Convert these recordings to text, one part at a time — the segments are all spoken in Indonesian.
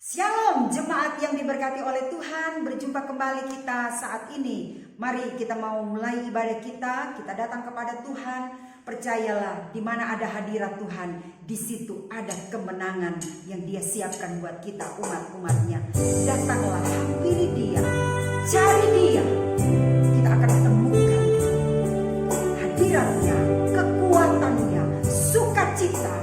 Shalom jemaat yang diberkati oleh Tuhan, berjumpa kembali kita saat ini. Mari kita mau mulai ibadah kita datang kepada Tuhan. Percayalah, di mana ada hadirat Tuhan, di situ ada kemenangan yang Dia siapkan buat kita umat-umatnya. Datanglah, hampiri Dia, cari Dia. Kita akan temukan hadiratnya, kekuatannya, sukacita.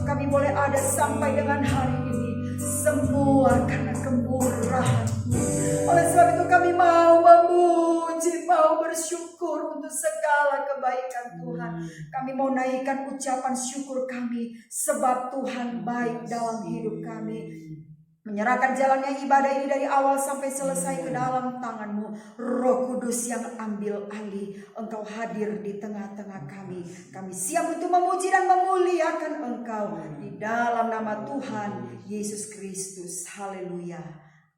Kami boleh ada sampai dengan hari ini, semua karena kemurahan-Mu. Oleh sebab itu kami mau memuji, mau bersyukur untuk segala kebaikan Tuhan. Kami mau naikkan ucapan syukur kami, sebab Tuhan baik dalam hidup kami. Menyerahkan jalannya ibadah ini dari awal sampai selesai ke dalam tangan-Mu. Roh Kudus yang ambil alih, Engkau hadir di tengah-tengah kami. Kami siap untuk memuji dan memuliakan Engkau di dalam nama Tuhan Yesus Kristus. Haleluya.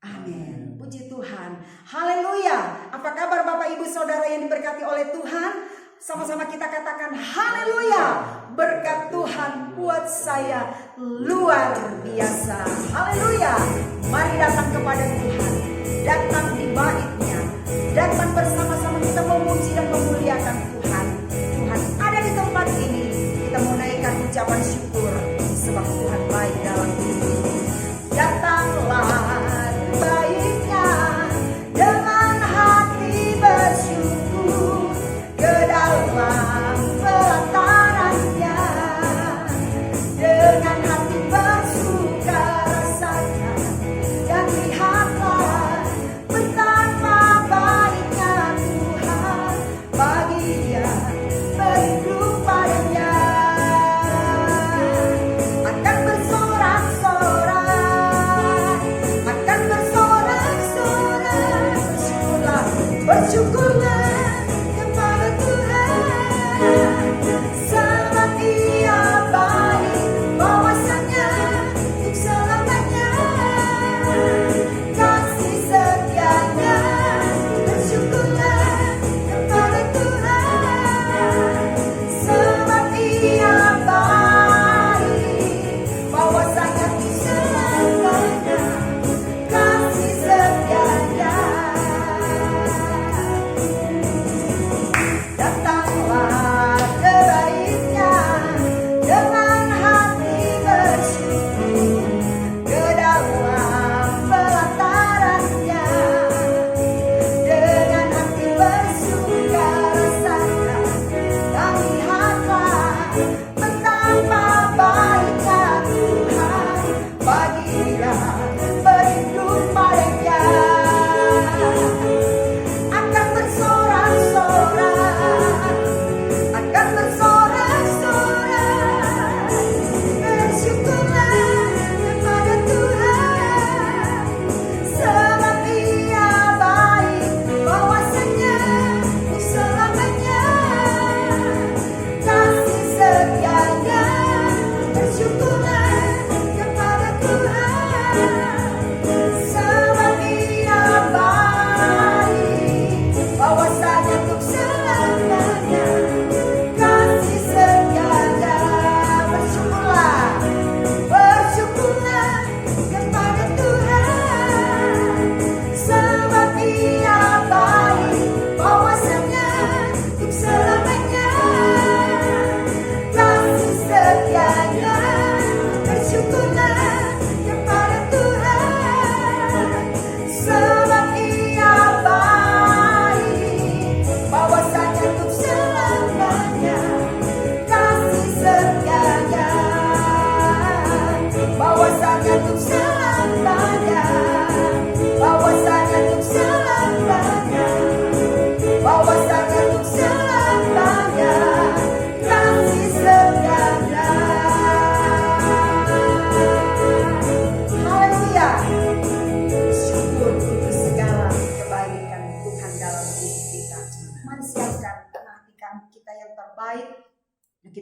Amin. Puji Tuhan. Haleluya. Apa kabar Bapak Ibu Saudara yang diberkati oleh Tuhan? Sama-sama kita katakan haleluya. Berkat Tuhan buat saya luar biasa. Haleluya. Mari datang kepada Tuhan, datang di bait-Nya, datang bersama-sama kita memuji dan memuliakan Tuhan. Tuhan ada di tempat ini. Kita mau naikkan ucapan syukur, sebab Tuhan baik dalam hidup ini. Datanglah di bait-Nya dengan hati bersyukur, ke dalam pelataran-Nya dengan hati bersuka rasakan dan lihat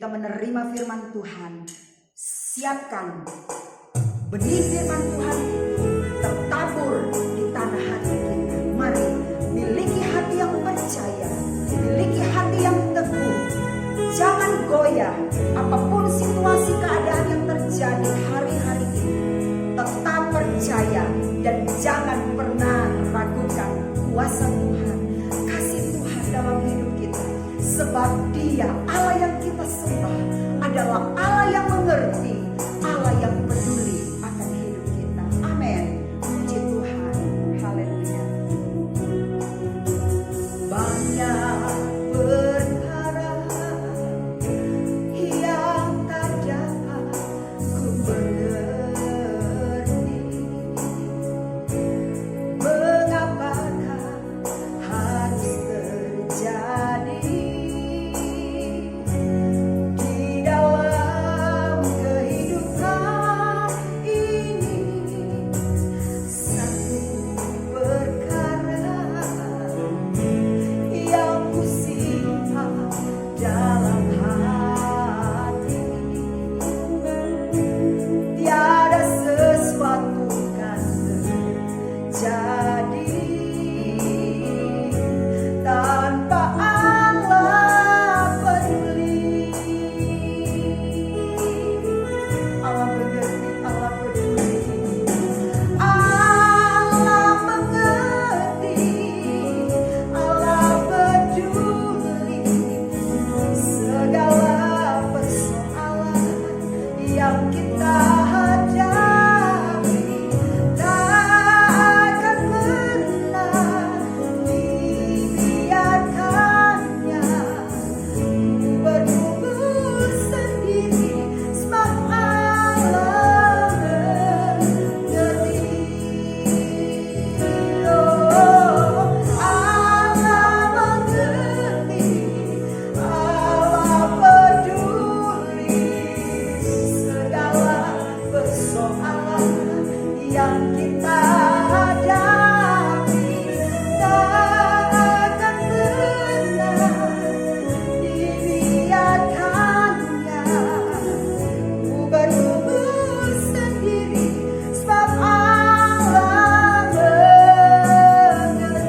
kita menerima firman Tuhan. Siapkan benih firman Tuhan itu tertabur di tanah hati kita. Mari miliki hati yang percaya, miliki hati yang teguh. Jangan goyah apapun situasi keadaan yang terjadi hari-hari ini. Tetap percaya dan jangan pernah ragukan kuasa Tuhan, kasih Tuhan dalam hidup kita. Sebab Dia, Allah yang kita sembah, adalah Allah yang mengerti, Allah yang peduli akan hidup kita. Amin. Puji Tuhan. Haleluya. Banyak perkara yang tak dapat ku mengerti. Mengapakah harus terjadi di dalam kehidupan ini? Satu perkara yang ku simpan dalam hati, tiada sesuatu kan terjadi tanpa Allah peduli. Allah mengerti, Allah peduli. Allah mengerti, Allah peduli. Segala persoalan yang kita hadapi tak akan pernah dibiarkannya berkumpul sendiri. Sebab Allah mengerti. Oh, Allah mengerti, Allah peduli. Segala persoalan yang kita hadapi tak akan pernah dibiarkannya ku berkumpul sendiri. Sebab Allah mengerti,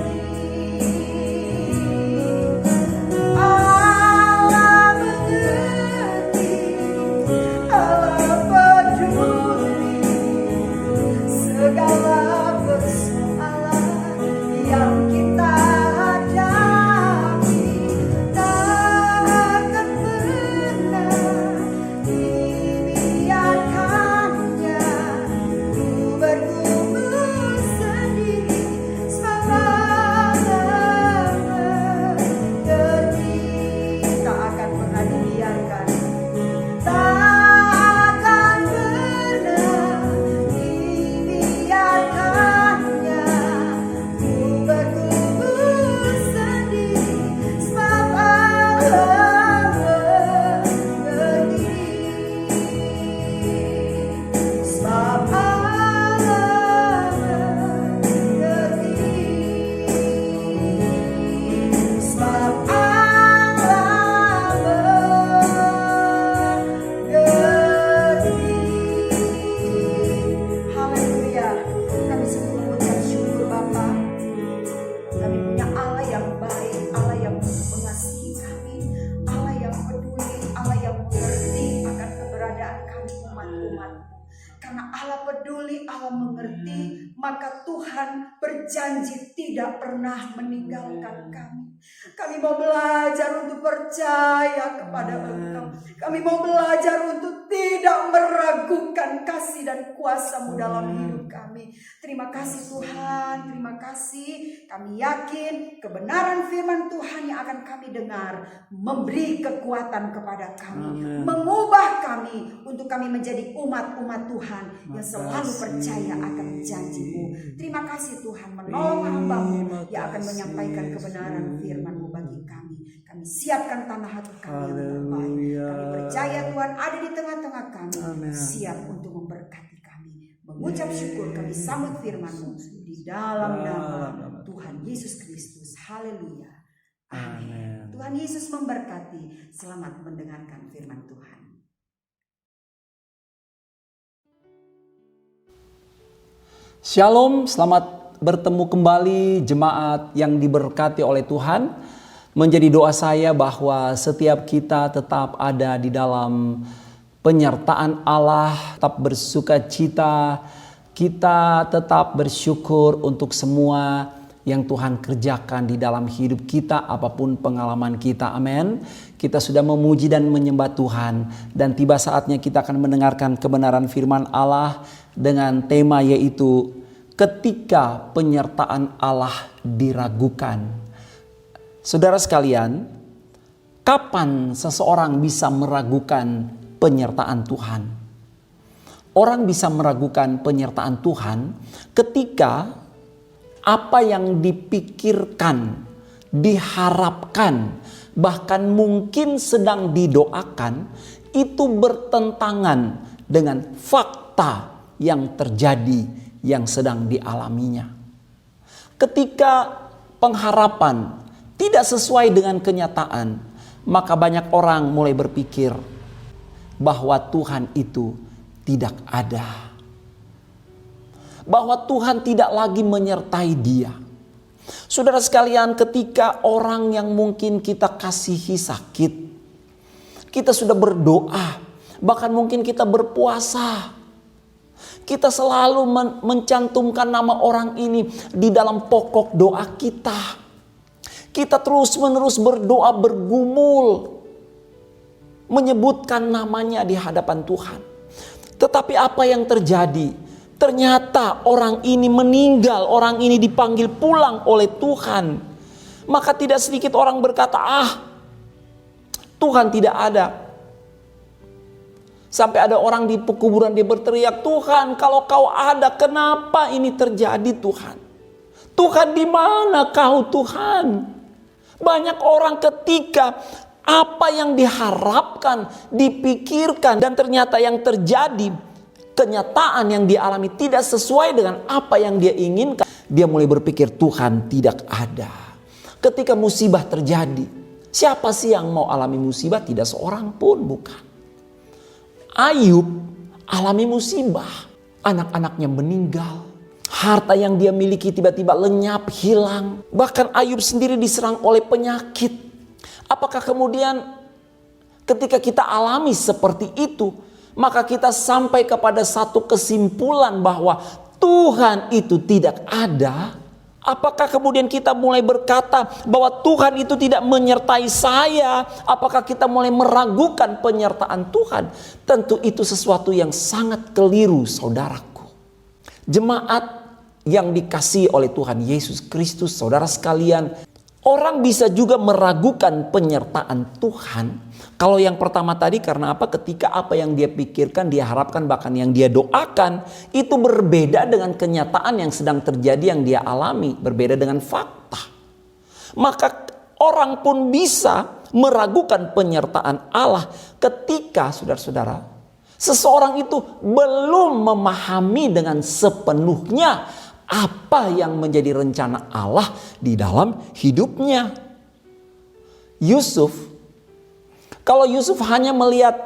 Allah mengerti, Allah peduli. Segala persoalan yang kita hadapi tak akan pernah dibiarkannya ku berkumpul sendiri. Sebab Allah mengerti, tak akan pernah dibiarkan, tak akan pernah dibiarkannya ku berkumpul sendiri. Sebab Allah mengerti, sebab Allah mengerti, sebab Allah mengerti. Haleluya. Kami sungguh mengucap syukur Bapa. Kami punya Allah yang baik, Allah yang mengasihi kami, Allah yang peduli, Allah yang mengerti akan keberadaan kami umat-umat-Mu. Karena Allah peduli, Allah mengerti, maka Tuhan berjanji tidak pernah meninggalkan kami. Kami mau belajar untuk percaya kepada Engkau. Kami mau belajar untuk tidak meragukan kasih dan kuasa-Mu dalam hidup kami. Terima kasih Tuhan, terima kasih. Kami yakin kebenaran firman Tuhan yang akan kami dengar memberi kekuatan kepada kami, mengubah kami untuk kami menjadi umat-umat Tuhan yang selalu percaya akan janji-Mu. Terima kasih Tuhan, menolong hamba-Mu yang akan menyampaikan kebenaran firman-Mu bagi kami. Kami siapkan tanah hati kami yang terbaik. Kami percaya Tuhan ada di tengah-tengah kami, siap untuk memberkati kami. Mengucap syukur kami sambut firman-Mu di dalam nama Tuhan Yesus Kristus. Haleluya. Amin. Tuhan Yesus memberkati. Selamat mendengarkan firman Tuhan. Shalom, selamat bertemu kembali jemaat yang diberkati oleh Tuhan. Menjadi doa saya bahwa setiap kita tetap ada di dalam penyertaan Allah, tetap bersuka cita, kita tetap bersyukur untuk semua yang Tuhan kerjakan di dalam hidup kita, apapun pengalaman kita. Amin. Kita sudah memuji dan menyembah Tuhan, dan tiba saatnya kita akan mendengarkan kebenaran firman Allah dengan tema yaitu ketika penyertaan Allah diragukan. Saudara sekalian, kapan seseorang bisa meragukan penyertaan Tuhan? Orang bisa meragukan penyertaan Tuhan ketika apa yang dipikirkan, diharapkan, bahkan mungkin sedang didoakan itu bertentangan dengan fakta yang terjadi yang sedang dialaminya. Ketika pengharapan tidak sesuai dengan kenyataan, maka banyak orang mulai berpikir bahwa Tuhan itu tidak ada, bahwa Tuhan tidak lagi menyertai dia. Saudara sekalian, ketika orang yang mungkin kita kasihi sakit, kita sudah berdoa, bahkan mungkin kita berpuasa, kita selalu mencantumkan nama orang ini di dalam pokok doa kita. Kita terus menerus berdoa, bergumul, menyebutkan namanya di hadapan Tuhan. Tetapi apa yang terjadi? Ternyata orang ini meninggal, orang ini dipanggil pulang oleh Tuhan. Maka tidak sedikit orang berkata, Tuhan tidak ada. Sampai ada orang di pekuburan dia berteriak, Tuhan kalau kau ada kenapa ini terjadi Tuhan? Tuhan di mana kau Tuhan? Banyak orang ketika apa yang diharapkan, dipikirkan dan ternyata yang terjadi, kenyataan yang dialami tidak sesuai dengan apa yang dia inginkan. Dia mulai berpikir Tuhan tidak ada. Ketika musibah terjadi, siapa sih yang mau alami musibah? Tidak seorang pun, bukan. Ayub alami musibah, anak-anaknya meninggal, harta yang dia miliki tiba-tiba lenyap, hilang. Bahkan Ayub sendiri diserang oleh penyakit. Apakah kemudian ketika kita alami seperti itu, maka kita sampai kepada satu kesimpulan bahwa Tuhan itu tidak ada? Apakah kemudian kita mulai berkata bahwa Tuhan itu tidak menyertai saya? Apakah kita mulai meragukan penyertaan Tuhan? Tentu itu sesuatu yang sangat keliru, saudaraku. Jemaat yang dikasihi oleh Tuhan Yesus Kristus, saudara sekalian, orang bisa juga meragukan penyertaan Tuhan. Kalau yang pertama tadi karena apa? Ketika apa yang dia pikirkan, dia harapkan, bahkan yang dia doakan itu berbeda dengan kenyataan yang sedang terjadi, yang dia alami, berbeda dengan fakta. Maka orang pun bisa meragukan penyertaan Allah ketika, saudara-saudara, seseorang itu belum memahami dengan sepenuhnya apa yang menjadi rencana Allah di dalam hidupnya. Yusuf, kalau Yusuf hanya melihat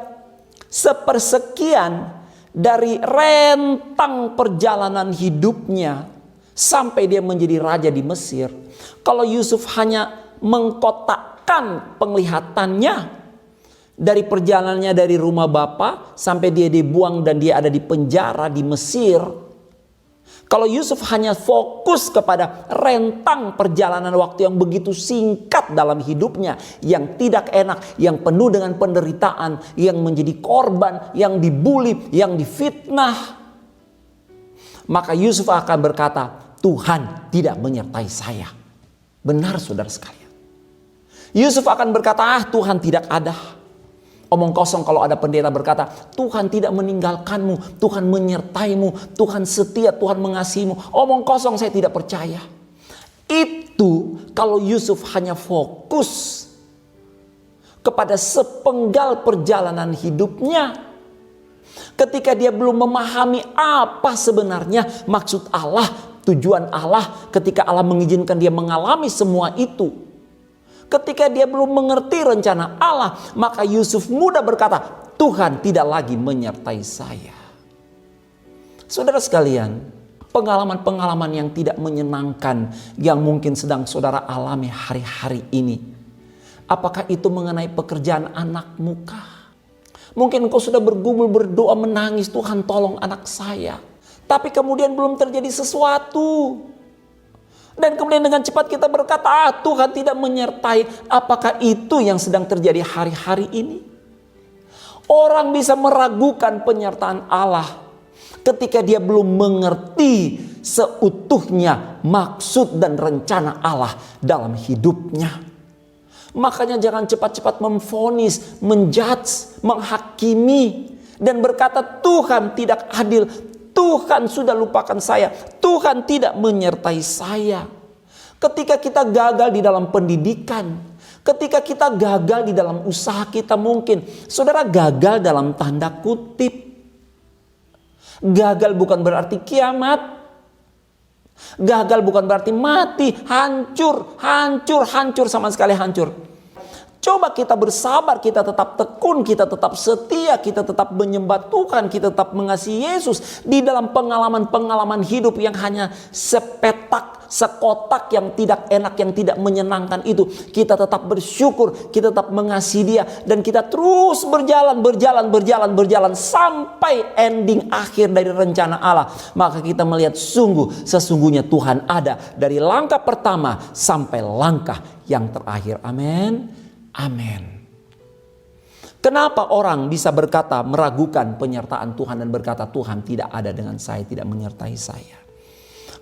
sepersekian dari rentang perjalanan hidupnya sampai dia menjadi raja di Mesir. Kalau Yusuf hanya mengkotakkan penglihatannya dari perjalanannya dari rumah bapa sampai dia dibuang dan dia ada di penjara di Mesir. Kalau Yusuf hanya fokus kepada rentang perjalanan waktu yang begitu singkat dalam hidupnya, yang tidak enak, yang penuh dengan penderitaan, yang menjadi korban, yang dibuli, yang difitnah, maka Yusuf akan berkata, Tuhan tidak menyertai saya. Benar, saudara sekalian. Yusuf akan berkata, Tuhan tidak ada. Omong kosong kalau ada pendeta berkata, Tuhan tidak meninggalkanmu, Tuhan menyertaimu, Tuhan setia, Tuhan mengasihimu. Omong kosong, saya tidak percaya. Itu kalau Yusuf hanya fokus kepada sepenggal perjalanan hidupnya. Ketika dia belum memahami apa sebenarnya maksud Allah, tujuan Allah, ketika Allah mengizinkan dia mengalami semua itu. Ketika dia belum mengerti rencana Allah, maka Yusuf mudah berkata, Tuhan tidak lagi menyertai saya. Saudara sekalian, pengalaman-pengalaman yang tidak menyenangkan yang mungkin sedang saudara alami hari-hari ini, apakah itu mengenai pekerjaan anakmu kah? Mungkin engkau sudah bergumul, berdoa, menangis, Tuhan tolong anak saya. Tapi kemudian belum terjadi sesuatu. Dan kemudian dengan cepat kita berkata, Tuhan tidak menyertai. Apakah itu yang sedang terjadi hari-hari ini? Orang bisa meragukan penyertaan Allah ketika dia belum mengerti seutuhnya maksud dan rencana Allah dalam hidupnya. Makanya jangan cepat-cepat memvonis, menjudge, menghakimi, dan berkata Tuhan tidak adil. Tuhan sudah lupakan saya. Tuhan tidak menyertai saya. Ketika kita gagal di dalam pendidikan, ketika kita gagal di dalam usaha kita mungkin, saudara gagal dalam tanda kutip. Gagal bukan berarti kiamat. Gagal bukan berarti mati, hancur sama sekali hancur. Coba kita bersabar, kita tetap tekun, kita tetap setia, kita tetap menyembah Tuhan, kita tetap mengasihi Yesus di dalam pengalaman-pengalaman hidup yang hanya sepetak, sekotak yang tidak enak, yang tidak menyenangkan itu. Kita tetap bersyukur, kita tetap mengasihi Dia, dan kita terus berjalan sampai ending akhir dari rencana Allah. Maka kita melihat sesungguhnya Tuhan ada dari langkah pertama sampai langkah yang terakhir. Amin. Amin. Kenapa orang bisa berkata, meragukan penyertaan Tuhan dan berkata Tuhan tidak ada dengan saya, tidak menyertai saya?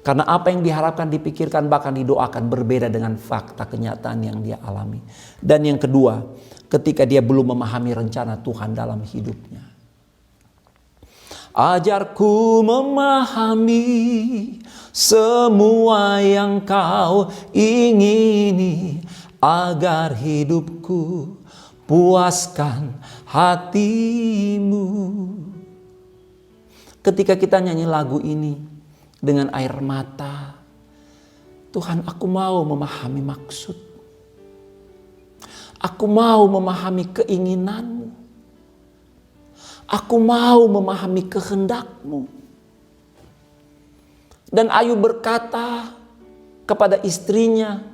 Karena apa yang diharapkan, dipikirkan, bahkan didoakan berbeda dengan fakta kenyataan yang dia alami. Dan yang kedua, ketika dia belum memahami rencana Tuhan dalam hidupnya. Ajarku memahami semua yang kau ingini, agar hidupku puaskan hatimu. Ketika kita nyanyi lagu ini dengan air mata, Tuhan, aku mau memahami maksud. Aku mau memahami keinginanmu. Aku mau memahami kehendakmu. Dan Ayub berkata kepada istrinya,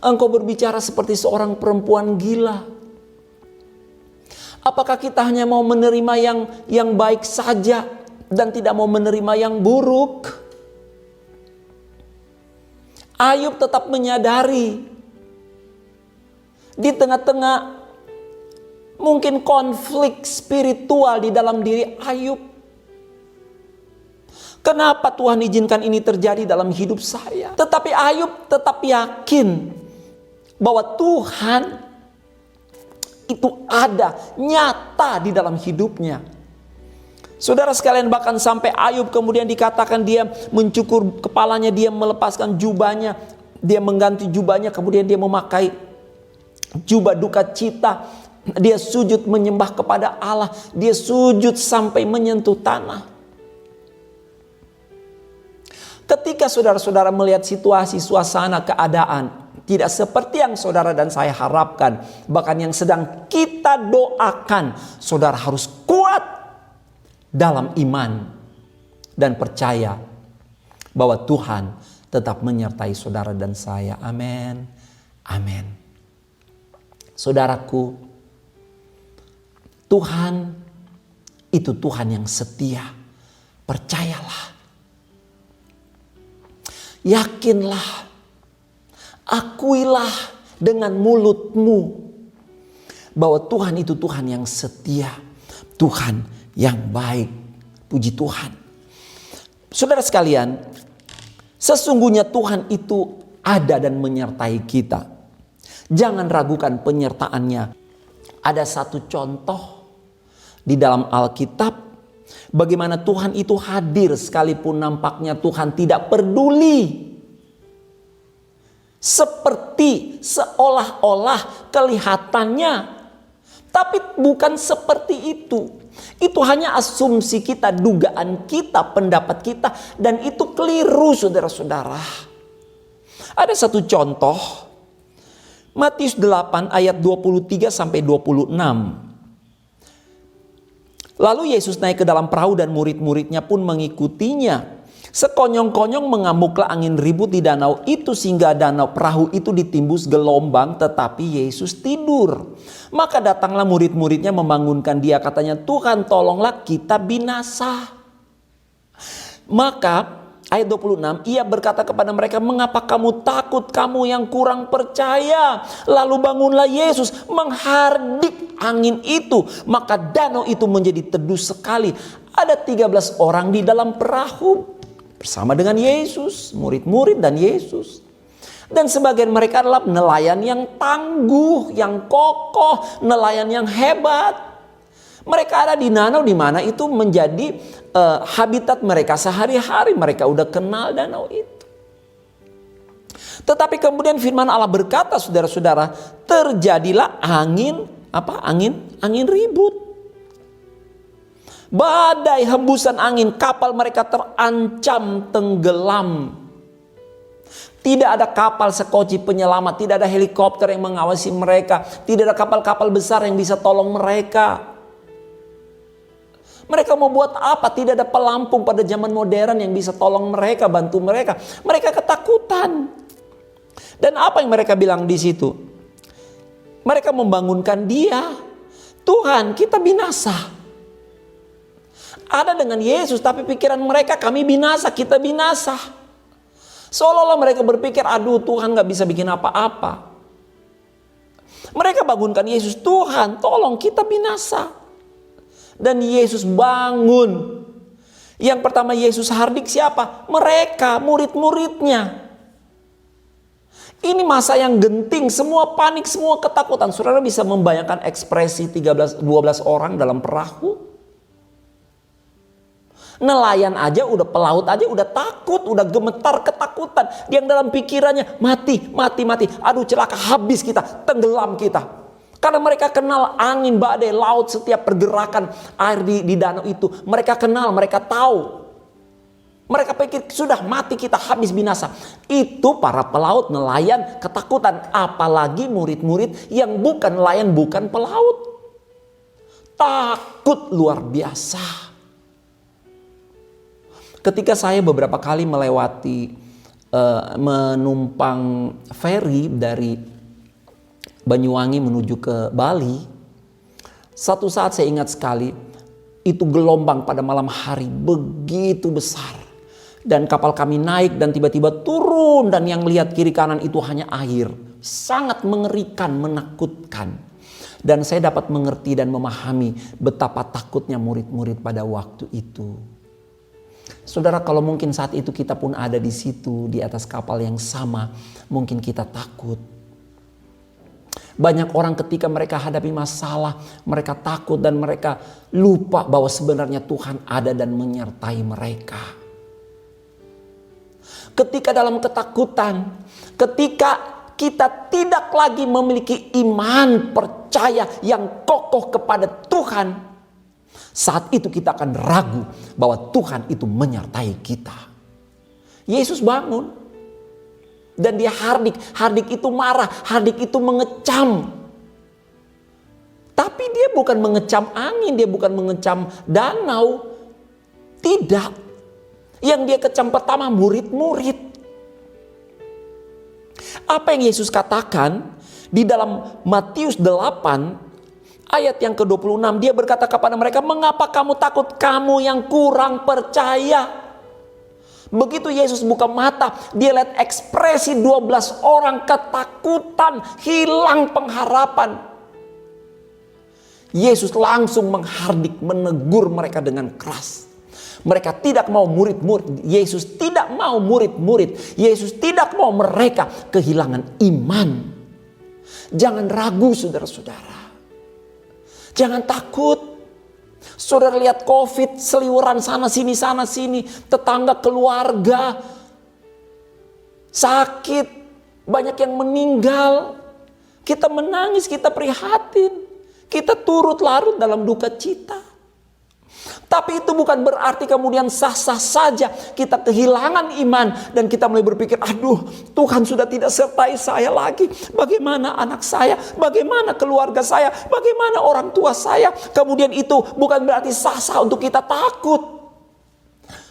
engkau berbicara seperti seorang perempuan gila. Apakah kita hanya mau menerima yang baik saja dan tidak mau menerima yang buruk? Ayub tetap menyadari di tengah-tengah mungkin konflik spiritual di dalam diri Ayub. Kenapa Tuhan izinkan ini terjadi dalam hidup saya? Tetapi Ayub tetap yakin bahwa Tuhan itu ada, nyata di dalam hidupnya. Saudara sekalian, bahkan sampai Ayub kemudian dikatakan dia mencukur kepalanya, dia melepaskan jubahnya, dia mengganti jubahnya, kemudian dia memakai jubah duka cita. Dia sujud menyembah kepada Allah, dia sujud sampai menyentuh tanah. Ketika saudara-saudara melihat situasi, suasana, keadaan tidak seperti yang saudara dan saya harapkan, bahkan yang sedang kita doakan, saudara harus kuat dalam iman dan percaya bahwa Tuhan tetap menyertai saudara dan saya. Amin. Amin. Saudaraku, Tuhan itu Tuhan yang setia. Percayalah. Yakinlah, akuilah dengan mulutmu bahwa Tuhan itu Tuhan yang setia, Tuhan yang baik. Puji Tuhan. Saudara sekalian, sesungguhnya Tuhan itu ada dan menyertai kita. Jangan ragukan penyertaannya. Ada satu contoh di dalam Alkitab, bagaimana Tuhan itu hadir sekalipun nampaknya Tuhan tidak peduli. Seperti seolah-olah kelihatannya. Tapi bukan seperti itu. Itu hanya asumsi kita, dugaan kita, pendapat kita. Dan itu keliru saudara-saudara. Ada satu contoh. Matius 8 ayat 23 sampai 26. Lalu Yesus naik ke dalam perahu dan murid-muridnya pun mengikutinya. Sekonyong-konyong mengamuklah angin ribut di danau itu sehingga danau perahu itu ditimbus gelombang, tetapi Yesus tidur. Maka datanglah murid-muridnya membangunkan dia, katanya, "Tuhan, tolonglah, kita binasa." Maka ayat 26, ia berkata kepada mereka, "Mengapa kamu takut, kamu yang kurang percaya?" Lalu bangunlah Yesus menghardik angin itu, maka danau itu menjadi teduh sekali. Ada 13 orang di dalam perahu bersama dengan Yesus, murid-murid dan Yesus. Dan sebagian mereka adalah nelayan yang tangguh, yang kokoh, nelayan yang hebat. Mereka ada di danau di mana itu menjadi habitat mereka sehari-hari. Mereka udah kenal danau itu. Tetapi kemudian firman Allah berkata, saudara-saudara, terjadilah angin ribut. Badai, hembusan angin, kapal mereka terancam tenggelam. Tidak ada kapal sekoci penyelamat, tidak ada helikopter yang mengawasi mereka, tidak ada kapal-kapal besar yang bisa tolong mereka. Mereka mau buat apa? Tidak ada pelampung pada zaman modern yang bisa tolong mereka, bantu mereka. Mereka ketakutan. Dan apa yang mereka bilang di situ? Mereka membangunkan dia, "Tuhan, kita binasa." Ada dengan Yesus, tapi pikiran mereka, kami binasa, kita binasa. Seolah-olah mereka berpikir, aduh Tuhan gak bisa bikin apa-apa. Mereka bangunkan Yesus, "Tuhan, tolong, kita binasa." Dan Yesus bangun. Yang pertama Yesus hardik siapa? Mereka, murid-muridnya. Ini masa yang genting, semua panik, semua ketakutan. Saudara bisa membayangkan ekspresi 12 orang dalam perahu? Nelayan aja, udah pelaut aja udah takut, udah gemetar ketakutan. Yang dalam pikirannya, mati. Aduh celaka, habis kita, tenggelam kita. Karena mereka kenal angin, badai, laut, setiap pergerakan air di danau itu. Mereka kenal, mereka tahu. Mereka pikir sudah mati kita, habis binasa. Itu para pelaut, nelayan ketakutan. Apalagi murid-murid yang bukan nelayan, bukan pelaut. Takut luar biasa. Ketika saya beberapa kali menumpang ferry dari Banyuwangi menuju ke Bali, satu saat saya ingat sekali, itu gelombang pada malam hari begitu besar. Dan kapal kami naik dan tiba-tiba turun, dan yang melihat kiri kanan itu hanya air. Sangat mengerikan, menakutkan. Dan saya dapat mengerti dan memahami betapa takutnya murid-murid pada waktu itu. Saudara, kalau mungkin saat itu kita pun ada di situ, di atas kapal yang sama, mungkin kita takut. Banyak orang ketika mereka hadapi masalah, mereka takut dan mereka lupa bahwa sebenarnya Tuhan ada dan menyertai mereka. Ketika dalam ketakutan, ketika kita tidak lagi memiliki iman percaya yang kokoh kepada Tuhan, saat itu kita akan ragu bahwa Tuhan itu menyertai kita. Yesus bangun. Dan dia hardik. Hardik itu marah. Hardik itu mengecam. Tapi dia bukan mengecam angin. Dia bukan mengecam danau. Tidak. Yang dia kecam pertama murid-murid. Apa yang Yesus katakan di dalam Matius 8 ayat yang ke-26, dia berkata kepada mereka, "Mengapa kamu takut, kamu yang kurang percaya?" Begitu Yesus buka mata, dia lihat ekspresi 12 orang ketakutan, hilang pengharapan. Yesus langsung menghardik, menegur mereka dengan keras. Mereka tidak mau murid-murid. Yesus tidak mau murid-murid. Yesus tidak mau mereka kehilangan iman. Jangan ragu, saudara-saudara. Jangan takut. Saudara lihat COVID, seliweran sana sini, tetangga, keluarga sakit, banyak yang meninggal. Kita menangis, kita prihatin, kita turut larut dalam duka cita. Tapi itu bukan berarti kemudian sah-sah saja kita kehilangan iman dan kita mulai berpikir, aduh, Tuhan sudah tidak sertai saya lagi. Bagaimana anak saya? Bagaimana keluarga saya? Bagaimana orang tua saya? Kemudian itu bukan berarti sah-sah untuk kita takut.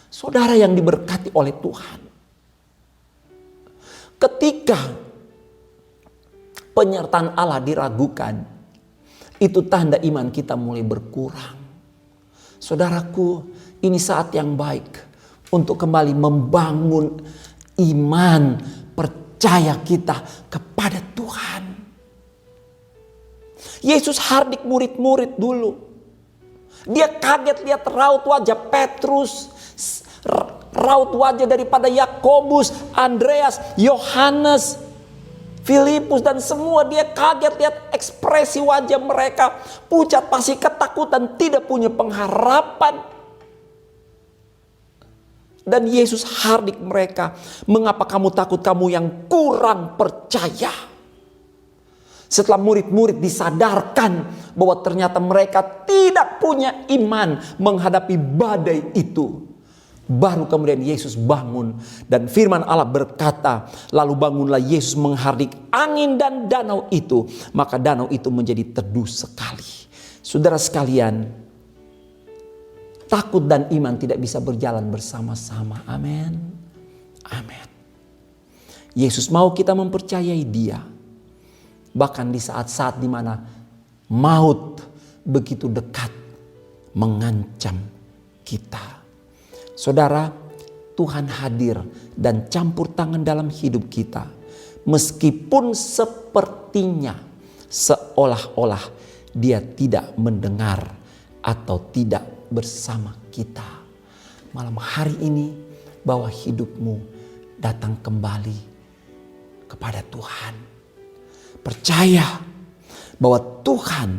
Saudara yang diberkati oleh Tuhan, ketika penyertaan Allah diragukan, itu tanda iman kita mulai berkurang. Saudaraku, ini saat yang baik untuk kembali membangun iman percaya kita kepada Tuhan. Yesus hardik murid-murid dulu. Dia kaget lihat raut wajah Petrus, raut wajah daripada Yakobus, Andreas, Yohanes, Filipus dan semua. Dia kaget lihat ekspresi wajah mereka. Pucat, pasti ketakutan, tidak punya pengharapan. Dan Yesus hardik mereka. Mengapa kamu takut, kamu yang kurang percaya? Setelah murid-murid disadarkan bahwa ternyata mereka tidak punya iman menghadapi badai itu, baru kemudian Yesus bangun dan firman Allah berkata, lalu bangunlah Yesus menghardik angin dan danau itu, maka danau itu menjadi teduh sekali. Saudara sekalian, takut dan iman tidak bisa berjalan bersama-sama. Amin. Amin. Yesus mau kita mempercayai Dia, bahkan di saat-saat di mana maut begitu dekat mengancam kita. Saudara, Tuhan hadir dan campur tangan dalam hidup kita. Meskipun sepertinya seolah-olah Dia tidak mendengar atau tidak bersama kita. Malam hari ini bawa hidupmu datang kembali kepada Tuhan. Percaya bahwa Tuhan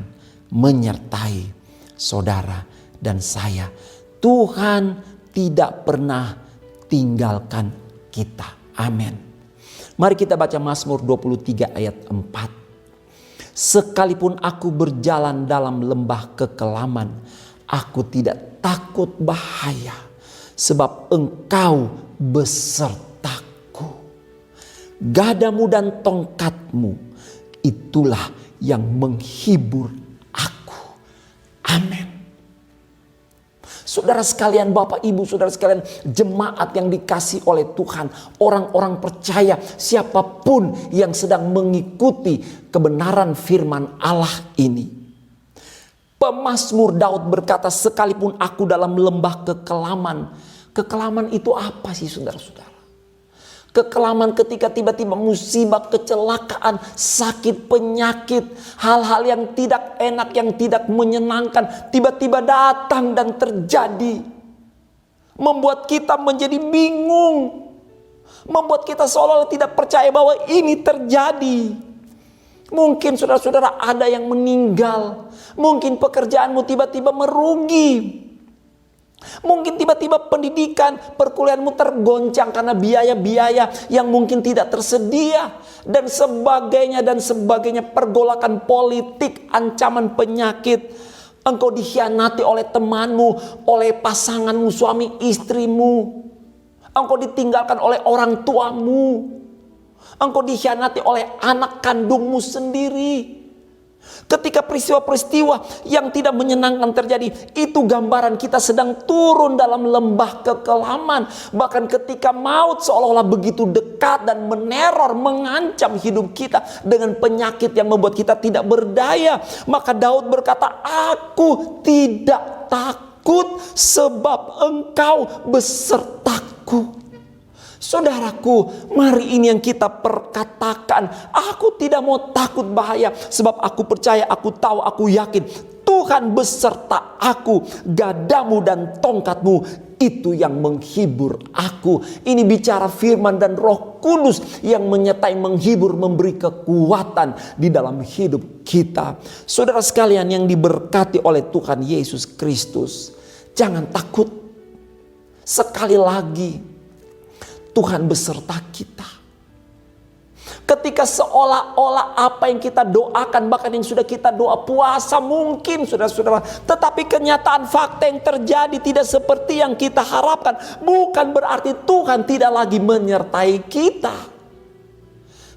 menyertai saudara dan saya. Tuhan tidak pernah tinggalkan kita. Amin. Mari kita baca Mazmur 23 ayat 4. Sekalipun aku berjalan dalam lembah kekelaman, aku tidak takut bahaya, sebab Engkau besertaku. Gadamu dan tongkatmu, itulah yang menghibur aku. Amin. Saudara sekalian, Bapak Ibu, saudara sekalian, jemaat yang dikasih oleh Tuhan, orang-orang percaya, siapapun yang sedang mengikuti kebenaran firman Allah ini. Pemazmur Daud berkata, sekalipun aku dalam lembah kekelaman. Kekelaman itu apa sih saudara-saudara? Kekelaman ketika tiba-tiba musibah, kecelakaan, sakit, penyakit, hal-hal yang tidak enak, yang tidak menyenangkan, tiba-tiba datang dan terjadi. Membuat kita menjadi bingung. Membuat kita seolah-olah tidak percaya bahwa ini terjadi. Mungkin saudara-saudara ada yang meninggal. Mungkin pekerjaanmu tiba-tiba merugi. Mungkin tiba-tiba pendidikan, perkuliahanmu tergoncang karena biaya-biaya yang mungkin tidak tersedia. Dan sebagainya, pergolakan politik, ancaman penyakit. Engkau dikhianati oleh temanmu, oleh pasanganmu, suami istrimu. Engkau ditinggalkan oleh orang tuamu. Engkau dikhianati oleh anak kandungmu sendiri. Ketika peristiwa-peristiwa yang tidak menyenangkan terjadi, itu gambaran kita sedang turun dalam lembah kekelaman. Bahkan ketika maut seolah-olah begitu dekat dan meneror, mengancam hidup kita dengan penyakit yang membuat kita tidak berdaya. Maka Daud berkata, aku tidak takut sebab Engkau besertaku. Saudaraku, mari ini yang kita perkatakan. Aku tidak mau takut bahaya, sebab aku percaya, aku tahu, aku yakin Tuhan beserta aku. Gadamu dan tongkatmu, itu yang menghibur aku. Ini bicara firman dan Roh Kudus yang menyertai, menghibur, memberi kekuatan di dalam hidup kita. Saudara sekalian yang diberkati oleh Tuhan Yesus Kristus, jangan takut. Sekali lagi, Tuhan beserta kita. Ketika seolah-olah apa yang kita doakan, bahkan yang sudah kita doa puasa mungkin saudara-saudara, tetapi kenyataan fakta yang terjadi tidak seperti yang kita harapkan, bukan berarti Tuhan tidak lagi menyertai kita.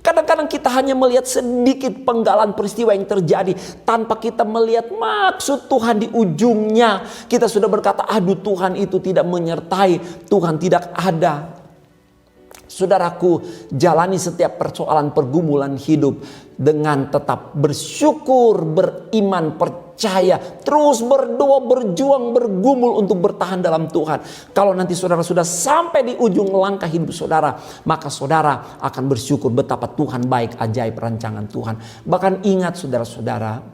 Kadang-kadang kita hanya melihat sedikit penggalan peristiwa yang terjadi tanpa kita melihat maksud Tuhan di ujungnya. Kita sudah berkata, aduh Tuhan itu tidak menyertai, Tuhan tidak ada. Saudaraku, jalani setiap persoalan pergumulan hidup dengan tetap bersyukur, beriman, percaya, terus berdoa, berjuang, bergumul untuk bertahan dalam Tuhan. Kalau nanti saudara sudah sampai di ujung langkah hidup saudara, maka saudara akan bersyukur betapa Tuhan baik, ajaib rancangan Tuhan. Bahkan ingat saudara-saudara,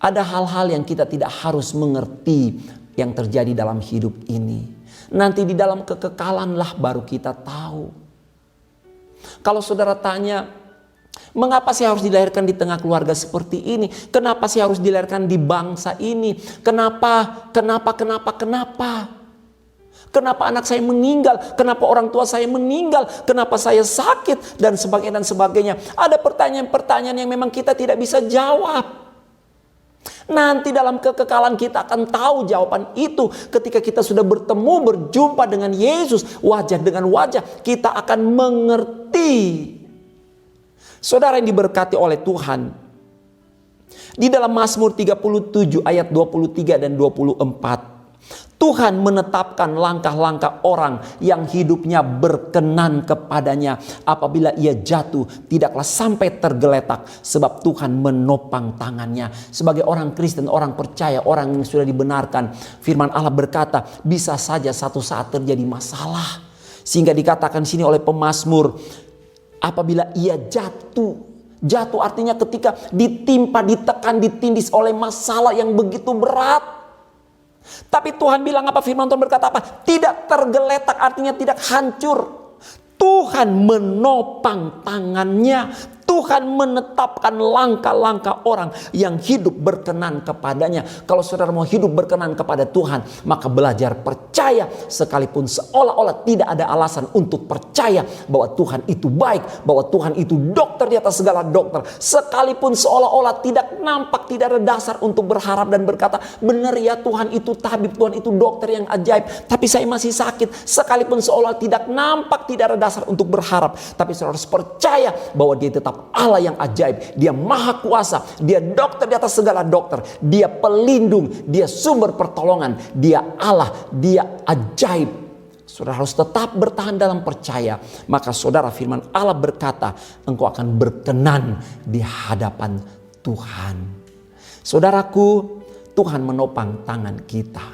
ada hal-hal yang kita tidak harus mengerti yang terjadi dalam hidup ini. Nanti di dalam kekekalanlah baru kita tahu. Kalau saudara tanya, mengapa sih harus dilahirkan di tengah keluarga seperti ini? Kenapa sih harus dilahirkan di bangsa ini? Kenapa? Kenapa anak saya meninggal? Kenapa orang tua saya meninggal? Kenapa saya sakit? Dan sebagainya. Ada pertanyaan-pertanyaan yang memang kita tidak bisa jawab. Nanti dalam kekekalan kita akan tahu jawaban itu. Ketika kita sudah bertemu, berjumpa dengan Yesus wajah dengan wajah, kita akan mengerti. Saudara yang diberkati oleh Tuhan, di dalam Mazmur 37 ayat 23 dan 24, Tuhan menetapkan langkah-langkah orang yang hidupnya berkenan kepadanya. Apabila ia jatuh, tidaklah sampai tergeletak, sebab Tuhan menopang tangannya. Sebagai orang Kristen, orang percaya, orang yang sudah dibenarkan, firman Allah berkata, bisa saja satu saat terjadi masalah. Sehingga dikatakan sini oleh pemazmur, apabila ia jatuh. Jatuh artinya ketika ditimpa, ditekan, ditindis oleh masalah yang begitu berat. Tapi Tuhan bilang apa? Firman Tuhan berkata apa? Tidak tergeletak, artinya tidak hancur. Tuhan menopang tangannya. Tuhan menetapkan langkah-langkah orang yang hidup berkenan kepadanya. Kalau saudara mau hidup berkenan kepada Tuhan, maka belajar percaya sekalipun seolah-olah tidak ada alasan untuk percaya bahwa Tuhan itu baik, bahwa Tuhan itu dokter di atas segala dokter. Sekalipun seolah-olah tidak nampak, tidak ada dasar untuk berharap dan berkata, benar ya Tuhan itu tabib, Tuhan itu dokter yang ajaib, tapi saya masih sakit. Sekalipun seolah tidak nampak, tidak ada dasar untuk berharap, tapi saudara harus percaya bahwa Dia tetap Allah yang ajaib. Dia maha kuasa, Dia dokter di atas segala dokter, Dia pelindung, Dia sumber pertolongan, Dia Allah, Dia ajaib. Saudara harus tetap bertahan dalam percaya. Maka saudara, firman Allah berkata, engkau akan berkenan di hadapan Tuhan. Saudaraku, Tuhan menopang tangan kita.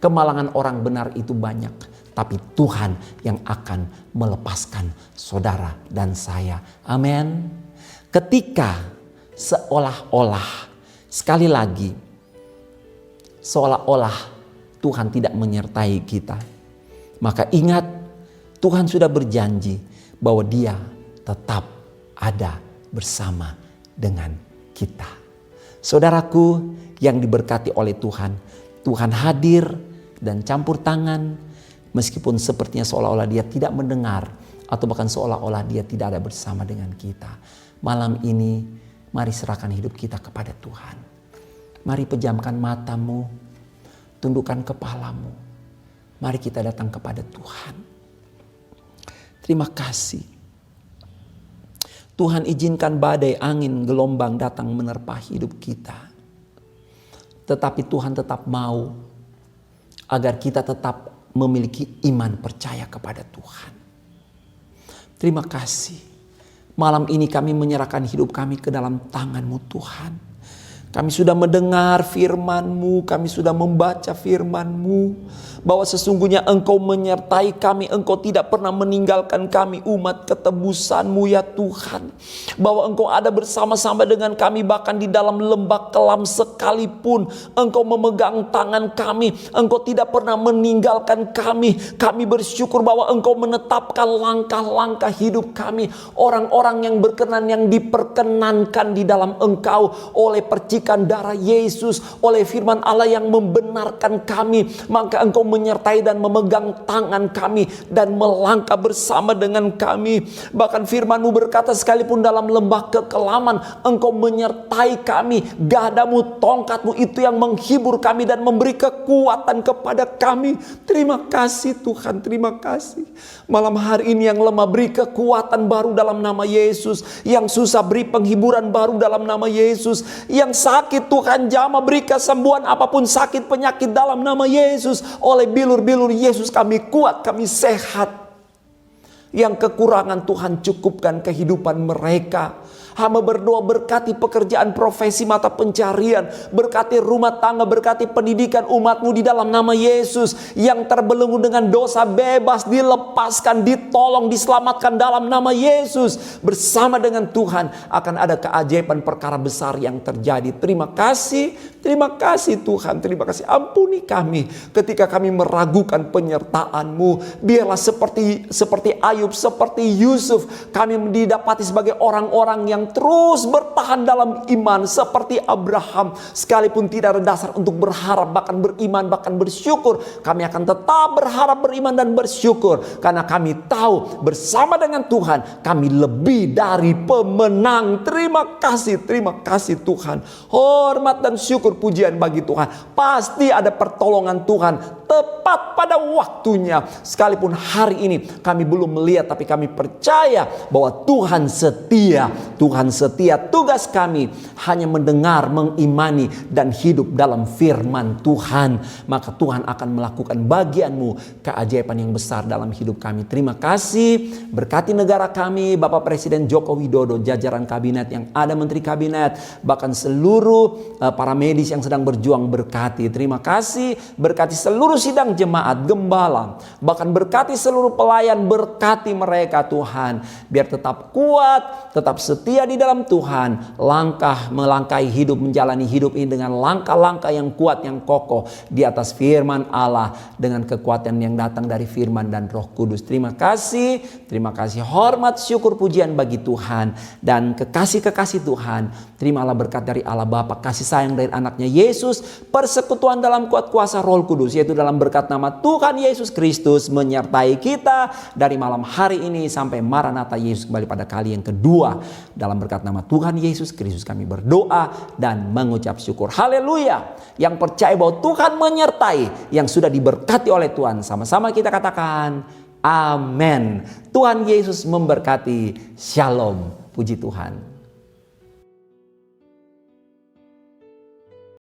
Kemalangan orang benar itu banyak, tapi Tuhan yang akan melepaskan saudara dan saya. Amin. Ketika seolah-olah, sekali lagi, seolah-olah Tuhan tidak menyertai kita, maka ingat Tuhan sudah berjanji bahwa Dia tetap ada bersama dengan kita. Saudaraku yang diberkati oleh Tuhan, Tuhan hadir dan campur tangan, meskipun sepertinya seolah-olah Dia tidak mendengar, atau bahkan seolah-olah Dia tidak ada bersama dengan kita. Malam ini mari serahkan hidup kita kepada Tuhan. Mari pejamkan matamu, tundukkan kepalamu. Mari kita datang kepada Tuhan. Terima kasih. Tuhan izinkan badai, angin, gelombang datang menerpa hidup kita. Tetapi Tuhan tetap mau agar kita tetap memiliki iman percaya kepada Tuhan. Terima kasih. Malam ini kami menyerahkan hidup kami ke dalam tangan-Mu Tuhan. Kami sudah mendengar firman-Mu, kami sudah membaca firman-Mu, bahwa sesungguhnya Engkau menyertai kami, Engkau tidak pernah meninggalkan kami umat ketebus-Mu ya Tuhan. Bahwa Engkau ada bersama-sama dengan kami bahkan di dalam lembah kelam sekalipun. Engkau memegang tangan kami, Engkau tidak pernah meninggalkan kami. Kami bersyukur bahwa Engkau menetapkan langkah-langkah hidup kami. Orang-orang yang berkenan, yang diperkenankan di dalam Engkau oleh percikan disaksikan darah Yesus, oleh firman Allah yang membenarkan kami, maka Engkau menyertai dan memegang tangan kami dan melangkah bersama dengan kami. Bahkan firman-Mu berkata, sekalipun dalam lembah kekelaman Engkau menyertai kami, gadamu, tongkat-Mu itu yang menghibur kami dan memberi kekuatan kepada kami. Terima kasih Tuhan, terima kasih. Malam hari ini yang lemah beri kekuatan baru dalam nama Yesus, yang susah beri penghiburan baru dalam nama Yesus, yang sakit Tuhan jamah beri kesembuhan apapun sakit penyakit dalam nama Yesus. Oleh bilur-bilur Yesus kami kuat, kami sehat. Yang kekurangan Tuhan cukupkan kehidupan mereka. Hamba berdoa berkati pekerjaan, profesi, mata pencarian, berkati rumah tangga, berkati pendidikan umat-Mu di dalam nama Yesus. Yang terbelenggu dengan dosa bebas dilepaskan, ditolong, diselamatkan dalam nama Yesus. Bersama dengan Tuhan akan ada keajaiban perkara besar yang terjadi. Terima kasih Tuhan, terima kasih. Ampuni kami ketika kami meragukan penyertaan-Mu. Biarlah seperti Ayub, seperti Yusuf, kami didapati sebagai orang-orang yang terus bertahan dalam iman seperti Abraham. Sekalipun tidak ada dasar untuk berharap, bahkan beriman, bahkan bersyukur, kami akan tetap berharap, beriman dan bersyukur. Karena kami tahu bersama dengan Tuhan kami lebih dari pemenang. Terima kasih Tuhan. Hormat dan syukur pujian bagi Tuhan. Pasti ada pertolongan Tuhan tepat pada waktunya. Sekalipun hari ini kami belum melihat, tapi kami percaya bahwa Tuhan setia. Tuhan setia. Tugas kami hanya mendengar, mengimani, dan hidup dalam firman Tuhan. Maka Tuhan akan melakukan bagian-Mu, keajaiban yang besar dalam hidup kami. Terima kasih. Berkati negara kami, Bapak Presiden Joko Widodo, jajaran kabinet yang ada, menteri kabinet, bahkan seluruh para medis yang sedang berjuang, berkati. Terima kasih. Berkati seluruh sidang jemaat, gembala, bahkan berkati seluruh pelayan, berkati mereka Tuhan. Biar tetap kuat, tetap setia di dalam Tuhan, melangkahi hidup, menjalani hidup ini dengan langkah-langkah yang kuat, yang kokoh di atas firman Allah, dengan kekuatan yang datang dari firman dan Roh Kudus. Terima kasih, hormat, syukur, pujian bagi Tuhan. Dan kekasih-kekasih Tuhan, terimalah berkat dari Allah Bapa, kasih sayang dari anaknya Yesus, persekutuan dalam kuat kuasa Roh Kudus, yaitu dalam berkat nama Tuhan Yesus Kristus, menyertai kita dari malam hari ini sampai Maranatha Yesus kembali pada kali yang kedua. Dalam berkat nama Tuhan Yesus Kristus kami berdoa dan mengucap syukur. Haleluya. Yang percaya bahwa Tuhan menyertai, yang sudah diberkati oleh Tuhan, sama-sama kita katakan amin. Tuhan Yesus memberkati. Shalom. Puji Tuhan.